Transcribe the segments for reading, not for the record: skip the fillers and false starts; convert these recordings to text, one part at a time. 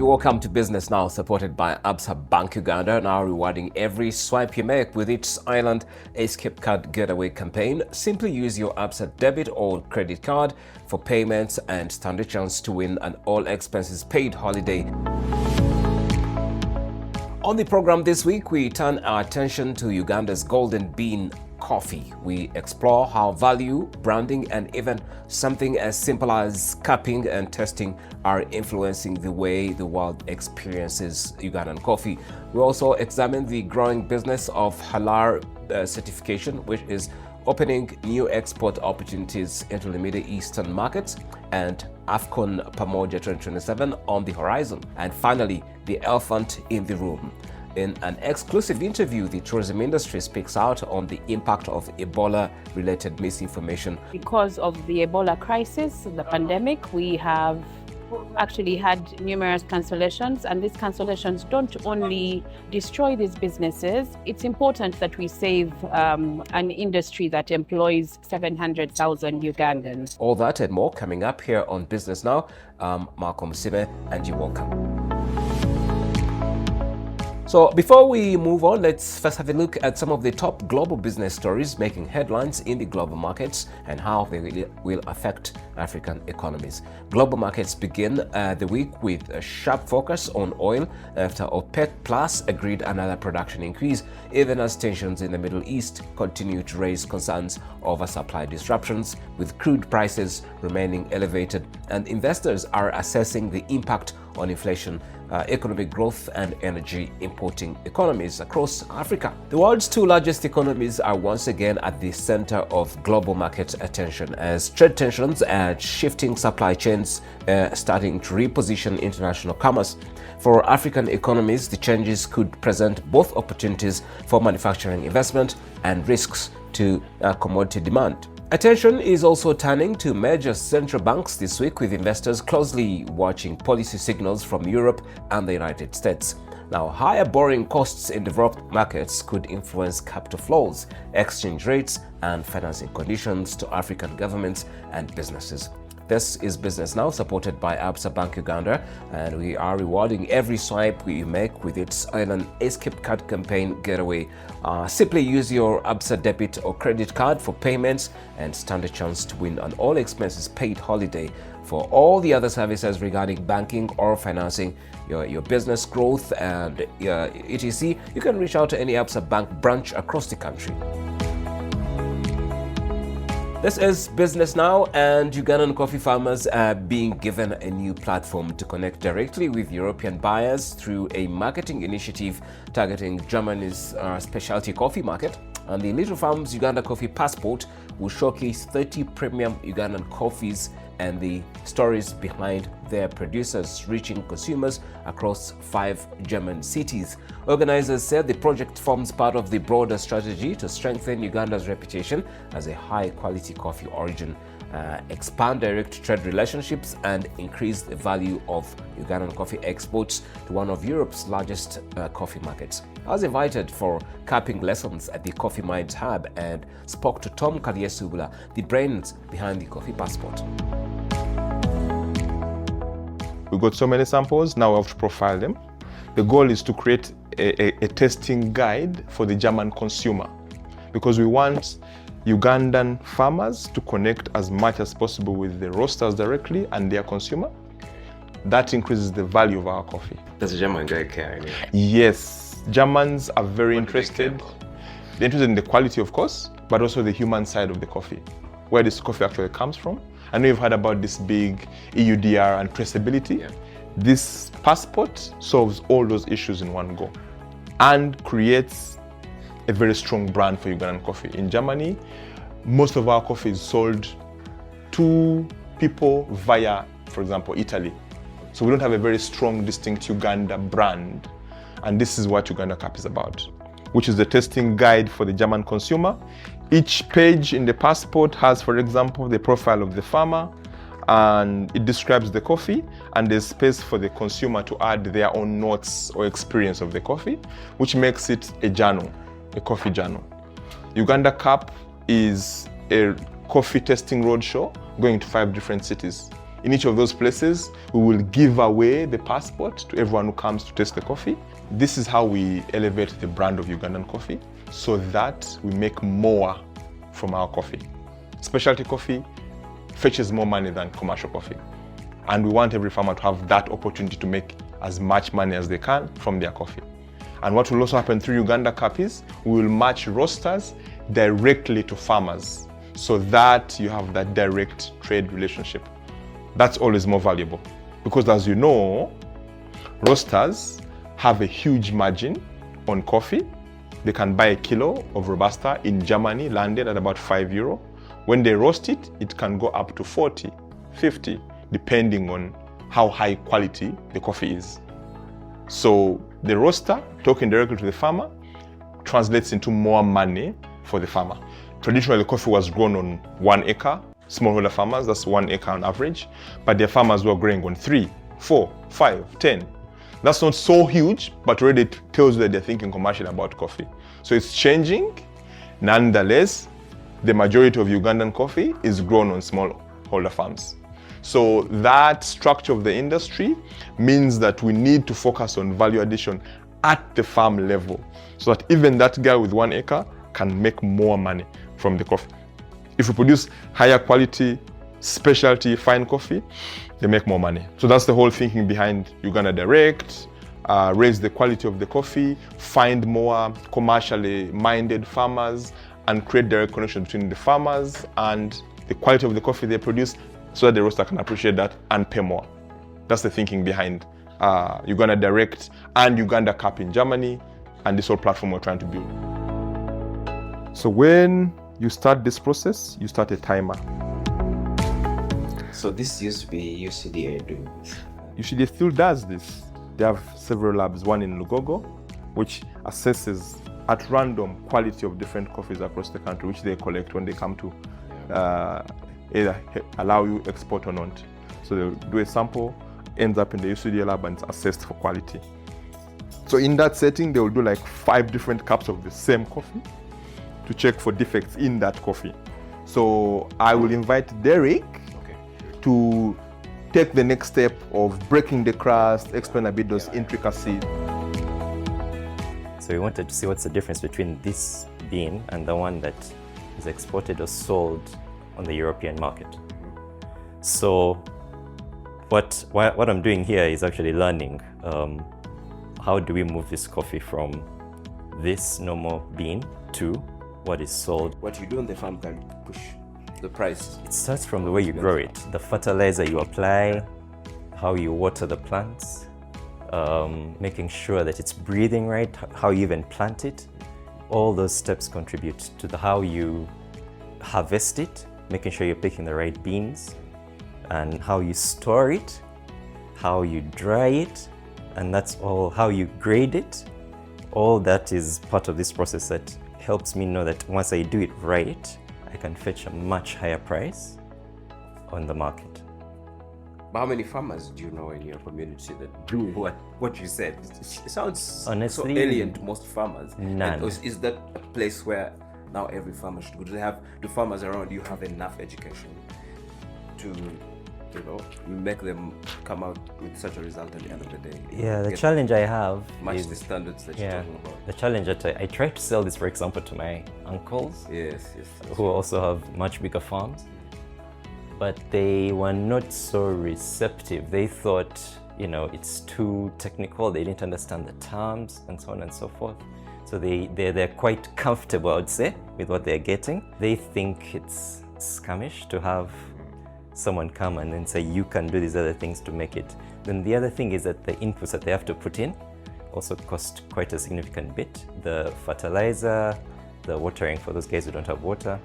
Welcome to Business Now, supported by Absa Bank Uganda, now rewarding every swipe you make with its Island Escape Card Getaway campaign. Simply use your Absa debit or credit card for payments and stand a chance to win an all-expenses-paid holiday. On the program this week, we turn our attention to Uganda's Golden Bean coffee. We explore how value, branding, and even something as simple as cupping and testing are influencing the way the world experiences Ugandan coffee. We also examine the growing business of Halal Certification, which is opening new export opportunities into the Middle Eastern markets, and AFCON Pamoja 2027 on the horizon. And finally, the elephant in the room. In an exclusive interview, the tourism industry speaks out on the impact of Ebola-related misinformation. Because of the Ebola crisis, the pandemic, we have actually had numerous cancellations, and these cancellations don't only destroy these businesses. It's important that we save an industry that employs 700,000 Ugandans. All that and more coming up here on Business Now. I'm Malcolm Sime, and you're welcome. So before we move on, let's first have a look at some of the top global business stories making headlines in the global markets and how they will affect African economies. Global markets begin the week with a sharp focus on oil after OPEC Plus agreed another production increase, even as tensions in the Middle East continue to raise concerns over supply disruptions, with crude prices remaining elevated, and investors are assessing the impact on inflation, economic growth, and energy importing economies across Africa. The world's two largest economies are once again at the center of global market attention as trade tensions and shifting supply chains starting to reposition international commerce. For African economies, the changes could present both opportunities for manufacturing investment and risks to commodity demand. Attention is also turning to major central banks this week, with investors closely watching policy signals from Europe and the United States. Now, higher borrowing costs in developed markets could influence capital flows, exchange rates, and financing conditions to African governments and businesses. This is Business Now, supported by Absa Bank Uganda, and we are rewarding every swipe we make with its Island Escape Card campaign getaway. Simply use your Absa debit or credit card for payments and stand a chance to win an all-expenses-paid holiday. For all the other services regarding banking or financing your business growth and etc., you can reach out to any Absa Bank branch across the country. This is Business Now, and Ugandan coffee farmers are being given a new platform to connect directly with European buyers through a marketing initiative targeting Germany's specialty coffee market. And the Little Farms Uganda Coffee Passport will showcase 30 premium Ugandan coffees and the stories behind their producers, reaching consumers across 5 German cities. Organizers said the project forms part of the broader strategy to strengthen Uganda's reputation as a high-quality coffee origin, expand direct trade relationships, and increase the value of Ugandan coffee exports to one of Europe's largest coffee markets. I was invited for cupping lessons at the Coffee Minds Hub and spoke to Tom Kalyesubula, the brains behind the Coffee Passport. We got so many samples, now we have to profile them. The goal is to create a tasting guide for the German consumer, because we want Ugandan farmers to connect as much as possible with the roasters directly and their consumer. That increases the value of our coffee. Does the German guy care? Yes, Germans are very interested. They're interested in the quality, of course, but also the human side of the coffee, where this coffee actually comes from. I know you've heard about this big EUDR and traceability. Yeah. This passport solves all those issues in one go and creates a very strong brand for Ugandan coffee. In Germany, most of our coffee is sold to people via, for example, Italy. So we don't have a very strong, distinct Uganda brand. And this is what Uganda Cup is about, which is the tasting guide for the German consumer. Each page in the passport has, for example, the profile of the farmer, and it describes the coffee, and there's space for the consumer to add their own notes or experience of the coffee, which makes it a journal, a coffee journal. Uganda Cup is a coffee tasting roadshow going to 5 different cities In each of those places, we will give away the passport to everyone who comes to taste the coffee. This is how we elevate the brand of Ugandan coffee so that we make more from our coffee. Specialty coffee fetches more money than commercial coffee. And we want every farmer to have that opportunity to make as much money as they can from their coffee. And what will also happen through Uganda Cup is we will match roasters directly to farmers so that you have that direct trade relationship. That's always more valuable because, as you know, roasters have a huge margin on coffee. They can buy a kilo of Robusta in Germany, landed at about €5. When they roast it, it can go up to 40, 50, depending on how high quality the coffee is. So the roaster, talking directly to the farmer, translates into more money for the farmer. Traditionally, coffee was grown on 1 acre, smallholder farmers, that's 1 acre on average, but their farmers were growing on 3, 4, 5, 10. That's not so huge, but already it tells you that they're thinking commercially about coffee. So it's changing. Nonetheless, the majority of Ugandan coffee is grown on smallholder farms. So that structure of the industry means that we need to focus on value addition at the farm level so that even that guy with 1 acre can make more money from the coffee. If we produce higher quality, specialty, fine coffee, they make more money. So that's the whole thinking behind Uganda Direct, raise the quality of the coffee, find more commercially minded farmers, and create direct connection between the farmers and the quality of the coffee they produce so that the roaster can appreciate that and pay more. That's the thinking behind Uganda Direct and Uganda Cup in Germany and this whole platform we're trying to build. So when you start this process, you start a timer. So this used to be UCDA doing this? UCDA still does this. They have several labs, one in Lugogo, which assesses at random quality of different coffees across the country, which they collect when they come to either allow you export or not. So they'll do a sample, ends up in the UCDA lab and it's assessed for quality. So in that setting, they will do like 5 different cups of the same coffee to check for defects in that coffee. So I will invite Derek to take the next step of breaking the crust, explain a bit those intricacies. So we wanted to see what's the difference between this bean and the one that is exported or sold on the European market. So what I'm doing here is actually learning how do we move this coffee from this normal bean to what is sold. What you do on the farm can push the price. It starts from the way you grow it, the fertilizer you apply, how you water the plants, making sure that it's breathing right, how you even plant it. All those steps contribute to how you harvest it, making sure you're picking the right beans, and how you store it, how you dry it, and that's all, how you grade it. All that is part of this process that helps me know that once I do it right, I can fetch a much higher price on the market. But how many farmers do you know in your community that do what you said? It sounds honestly so alien to most farmers. None. Is that a place where now every farmer should go? Do farmers around you have enough education to, make them come out with such a result at the end of the day? Yeah, the challenge I have match is the standards that you're talking about. The challenge that I try to sell this, for example, to my uncles, yes, who also have much bigger farms, but they were not so receptive. They thought, it's too technical. They didn't understand the terms and so on and so forth. So they're quite comfortable, I would say, with what they're getting. They think it's scamish to have someone come and then say, you can do these other things to make it. Then the other thing is that the inputs that they have to put in also cost quite a significant bit. The fertilizer, the watering for those guys who don't have water,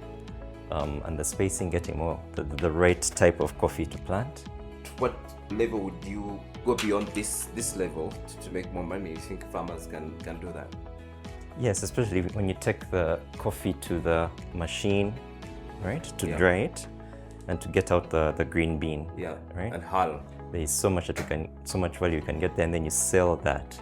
and the spacing, getting the right type of coffee to plant. To what level would you go beyond this level to make more money? You think farmers can do that? Yes, especially when you take the coffee to the machine, right, to dry it and to get out the green bean. Yeah, right. And hull. There is so much value you can get there, and then you sell that.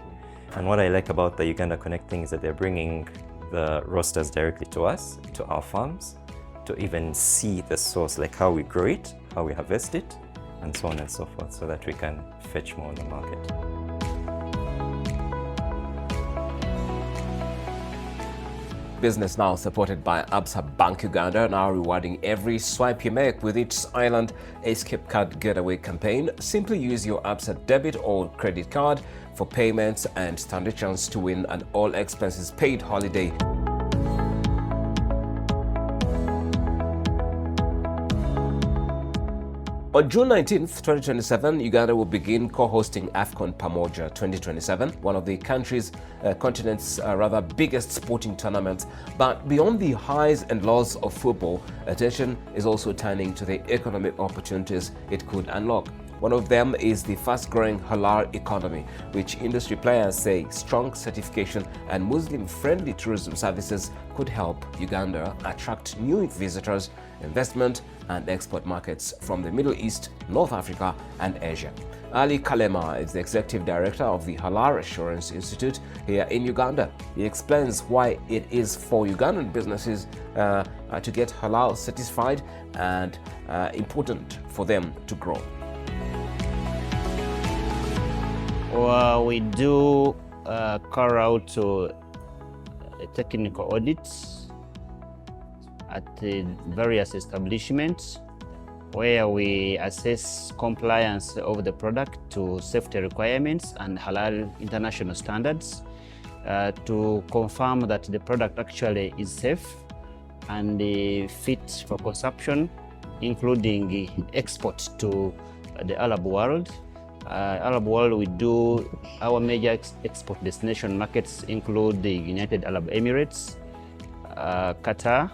And what I like about the Uganda Connect thing is that they're bringing the roasters directly to us, to our farms, to even see the source, like how we grow it, how we harvest it, and so on and so forth, so that we can fetch more on the market. Business Now, supported by Absa Bank Uganda, now rewarding every swipe you make with its Island Escape Card Getaway campaign. Simply use your Absa debit or credit card for payments and stand a chance to win an all-expenses paid holiday. On June 19th, 2027, Uganda will begin co-hosting AFCON Pamoja 2027, one of the country's continent's biggest sporting tournaments. But beyond the highs and lows of football, attention is also turning to the economic opportunities it could unlock. One of them is the fast-growing halal economy, which industry players say strong certification and Muslim-friendly tourism services could help Uganda attract new visitors, investment and export markets from the Middle East, North Africa and Asia. Ali Kalema is the Executive Director of the Halal Assurance Institute here in Uganda. He explains why it is for Ugandan businesses to get halal certified and important for them to grow. Well, we do carry out technical audits at various establishments where we assess compliance of the product to safety requirements and halal international standards to confirm that the product actually is safe and fit for consumption, including export to the Arab world. Arab world, we do our major export destination markets include the United Arab Emirates, Qatar,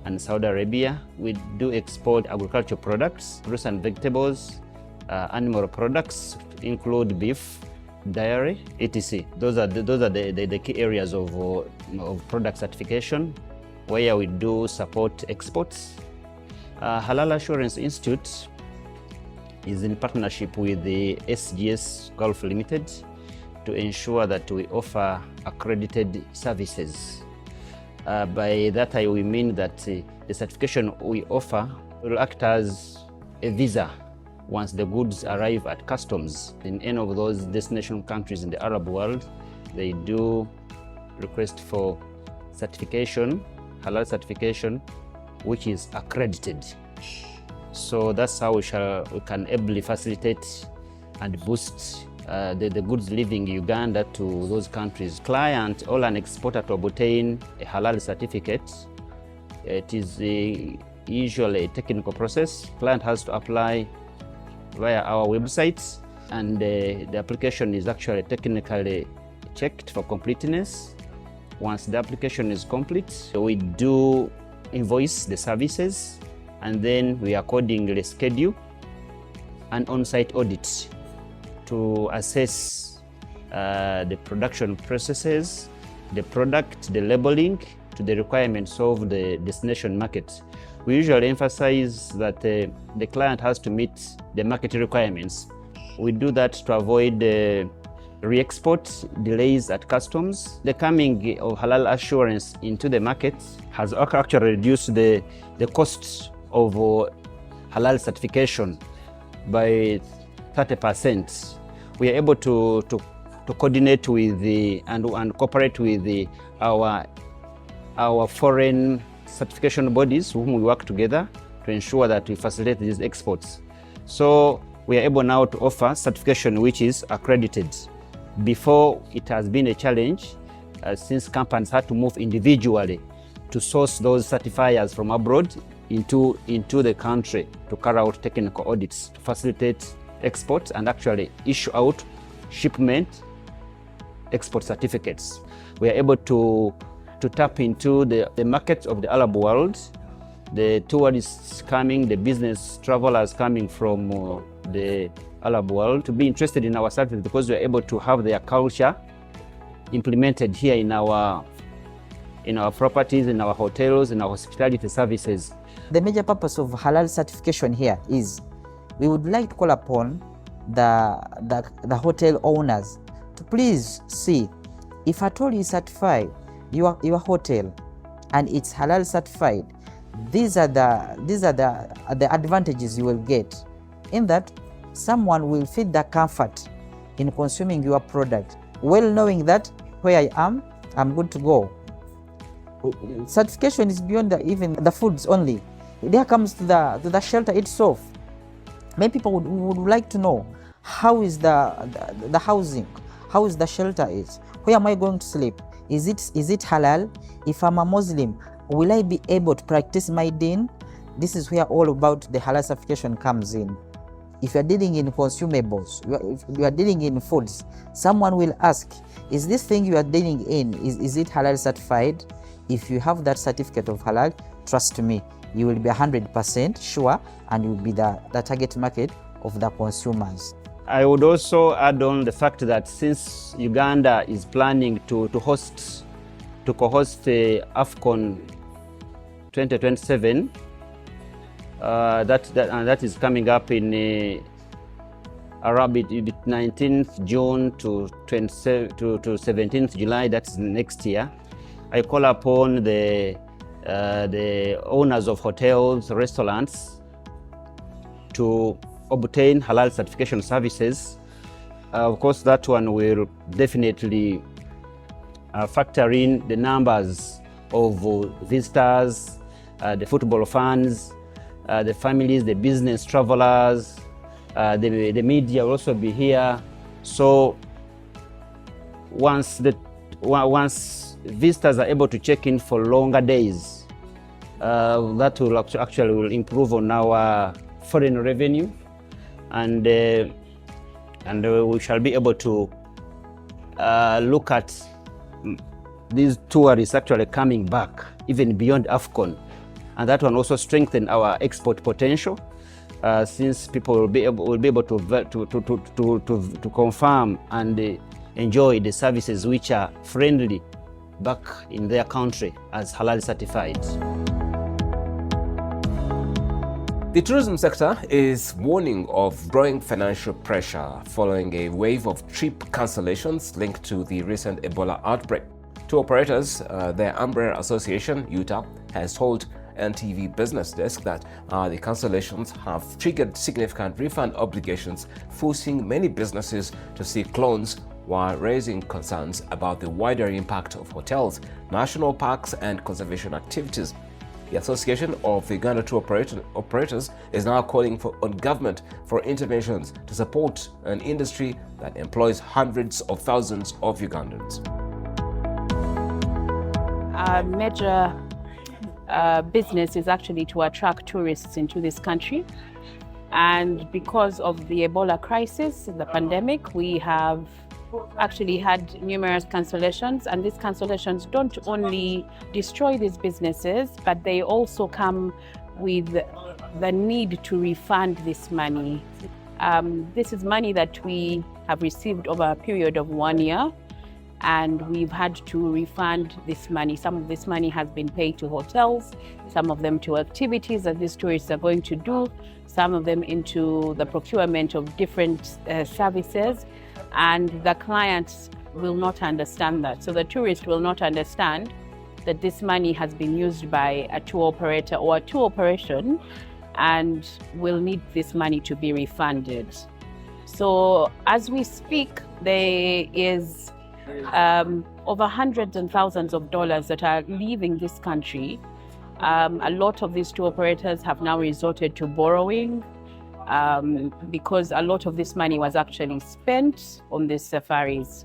and Saudi Arabia. We do export agricultural products, fruits and vegetables, animal products, include beef, dairy, etc. Those are the key areas of product certification where we do support exports. Halal Assurance Institute is in partnership with the SGS Gulf Limited to ensure that we offer accredited services. By that we mean that the certification we offer will act as a visa once the goods arrive at customs in any of those destination countries in the Arab world. They do request for certification, halal certification, which is accredited. So that's how we can ably facilitate and boost the goods leaving Uganda to those countries. Client or an exporter to obtain a halal certificate, it is usually a technical process. Client has to apply via our website, and the application is actually technically checked for completeness. Once the application is complete, we do invoice the services, and then we accordingly schedule an on-site audit to assess the production processes, the product, the labeling to the requirements of the destination market. We usually emphasize that the client has to meet the market requirements. We do that to avoid re-export delays at customs. The coming of halal assurance into the market has actually reduced the cost of halal certification by 30%. We are able to coordinate with and cooperate with our foreign certification bodies whom we work together to ensure that we facilitate these exports. So we are able now to offer certification which is accredited. Before, it has been a challenge since companies had to move individually to source those certifiers from abroad into the country to carry out technical audits to facilitate exports and actually issue out shipment export certificates. We are able to tap into the markets of the Arab world, the tourists coming, the business travelers coming from the Arab world to be interested in our services because we are able to have their culture implemented here in our properties, in our hotels, in our hospitality services. The major purpose of halal certification here is we would like to call upon the hotel owners to please see if at all you certify your hotel and it's halal certified. These are the advantages you will get. In that, someone will feel the comfort in consuming your product, well knowing that where I am, I'm good to go. Certification is beyond even the foods only. There comes to the shelter itself. Many people would like to know, how is the housing, how is the shelter is, where am I going to sleep, is it halal? If I'm a Muslim, will I be able to practice my deen? This is where all about the halal certification comes in. If you're dealing in consumables, if you are dealing in foods, someone will ask, is this thing you are dealing in, is it halal certified? If you have that certificate of halal, trust me, you will be 100% sure, and you will be the target market of the consumers. I would also add on the fact that since Uganda is planning to co-host AFCON 2027, that is coming up in around 19th June to 17th July. That's next year. I call upon the owners of hotels, restaurants to obtain halal certification services. Of course, that one will definitely factor in the numbers of visitors, the football fans, the families, the business travelers, the media will also be here. So once visitors are able to check in for longer days, that will actually improve on our foreign revenue, and we shall be able to look at these tourists actually coming back even beyond AFCON, and that one also strengthen our export potential, since people will be able to confirm and enjoy the services which are friendly back in their country as halal certified. The tourism sector is warning of growing financial pressure following a wave of trip cancellations linked to the recent Ebola outbreak. Tour operators, their umbrella association, UTA, has told NTV Business Desk that the cancellations have triggered significant refund obligations, forcing many businesses to seek loans, while raising concerns about the wider impact of hotels, national parks, and conservation activities. The Association of Uganda Tour Operators is now calling on government for interventions to support an industry that employs hundreds of thousands of Ugandans. Our major business is actually to attract tourists into this country. And because of the Ebola crisis, the pandemic, we have actually had numerous cancellations, and these cancellations don't only destroy these businesses, but they also come with the need to refund this money. This is money that we have received over a period of 1 year, and we've had to refund this money. Some of this money has been paid to hotels, some of them to activities that these tourists are going to do, some of them into the procurement of different services. And the clients will not understand that. So the tourist will not understand that this money has been used by a tour operator or a tour operation, and will need this money to be refunded. So as we speak, there is over hundreds and thousands of dollars that are leaving this country. A lot of these tour operators have now resorted to borrowing, because a lot of this money was actually spent on these safaris.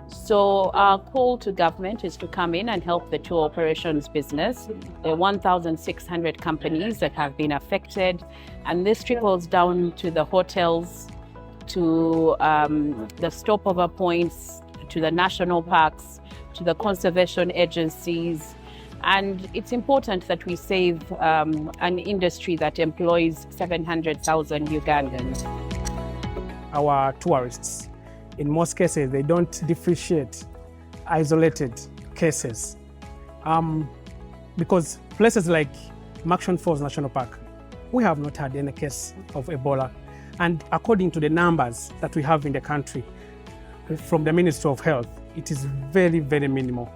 So our call to government is to come in and help the tour operations business. There are 1,600 companies that have been affected, and this trickles down to the hotels, to the stopover points, to the national parks, to the conservation agencies. And it's important that we save an industry that employs 700,000 Ugandans. Our tourists, in most cases, they don't differentiate isolated cases. Because places like Murchison Falls National Park, we have not had any case of Ebola. And according to the numbers that we have in the country, from the Ministry of Health, it is very, very minimal,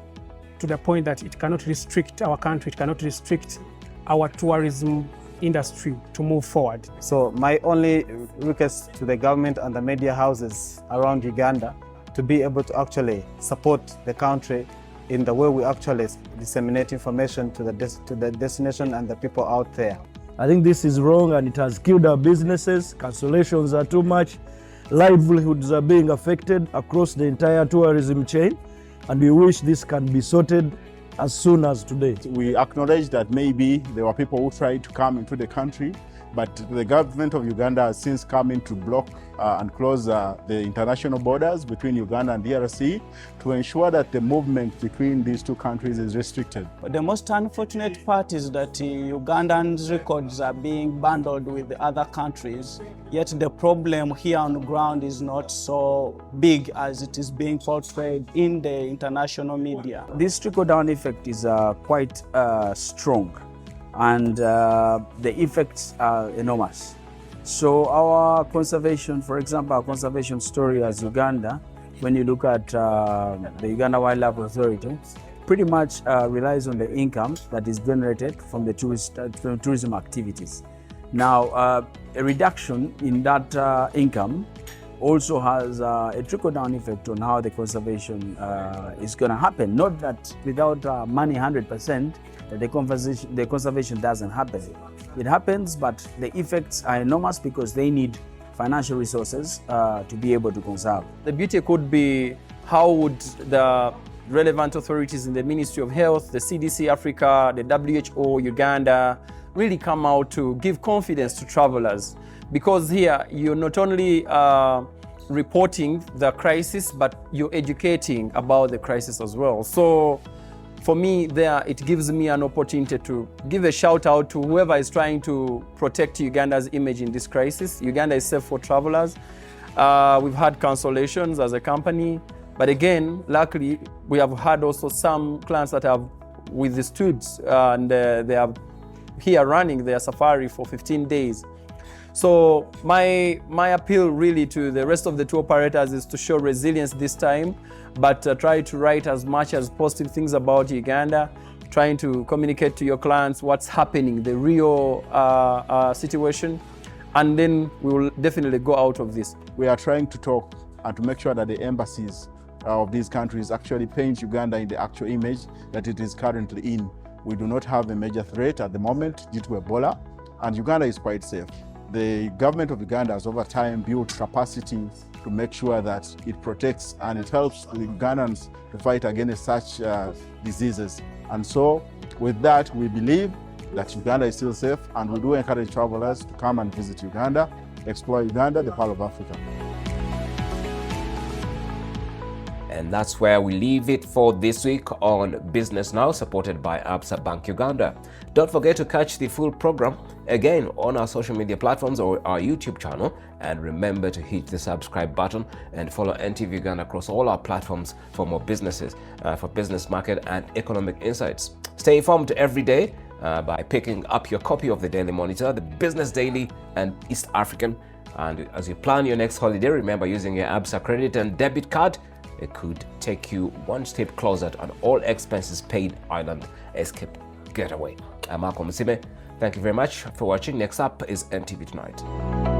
to the point that it cannot restrict our country, it cannot restrict our tourism industry to move forward. So my only request to the government and the media houses around Uganda to be able to actually support the country in the way we actually disseminate information to the destination and the people out there. I think this is wrong and it has killed our businesses. Cancellations are too much. Livelihoods are being affected across the entire tourism chain, and we wish this can be sorted as soon as today. We acknowledge that maybe there were people who tried to come into the country, but the government of Uganda has since come in to block and close the international borders between Uganda and DRC to ensure that the movement between these two countries is restricted. But the most unfortunate part is that Ugandans' records are being bundled with other countries, yet the problem here on the ground is not so big as it is being portrayed in the international media. This trickle-down effect is quite strong, and the effects are enormous. So our conservation, for example, our conservation story as Uganda, when you look at the Uganda Wildlife Authority, pretty much relies on the income that is generated from the tourism activities. Now, a reduction in that income also has a trickle-down effect on how the conservation is going to happen. Not that without money 100%, the conservation doesn't happen. It happens, but the effects are enormous because they need financial resources to be able to conserve. The beauty could be how would the relevant authorities in the Ministry of Health, the CDC Africa, the WHO, Uganda, really come out to give confidence to travelers. Because here you're not only reporting the crisis, but you're educating about the crisis as well. So for me, it gives me an opportunity to give a shout out to whoever is trying to protect Uganda's image in this crisis. Uganda is safe for travelers. We've had cancellations as a company, but again, luckily, we have had also some clients that have withstood and they are here running their safari for 15 days. So my appeal really to the rest of the tour operators is to show resilience this time, but try to write as much as positive things about Uganda, trying to communicate to your clients what's happening, the real situation, and then we will definitely go out of this. We are trying to talk and to make sure that the embassies of these countries actually paint Uganda in the actual image that it is currently in. We do not have a major threat at the moment due to Ebola, and Uganda is quite safe. The government of Uganda has over time built capacity to make sure that it protects and it helps the Ugandans to fight against such diseases. And so with that, we believe that Uganda is still safe, and we do encourage travelers to come and visit Uganda, explore Uganda, the Pearl of Africa. And that's where we leave it for this week on Business Now, supported by Absa Bank Uganda. Don't forget to catch the full program again on our social media platforms or our YouTube channel. And remember to hit the subscribe button and follow NTV Uganda across all our platforms for more businesses, for business, market, and economic insights. Stay informed every day by picking up your copy of the Daily Monitor, the Business Daily, and East African. And as you plan your next holiday, remember using your Absa credit and debit card. It could take you one step closer to an all-expenses paid island escape getaway. I'm Marco Musime. Thank you very much for watching. Next up is NTV Tonight.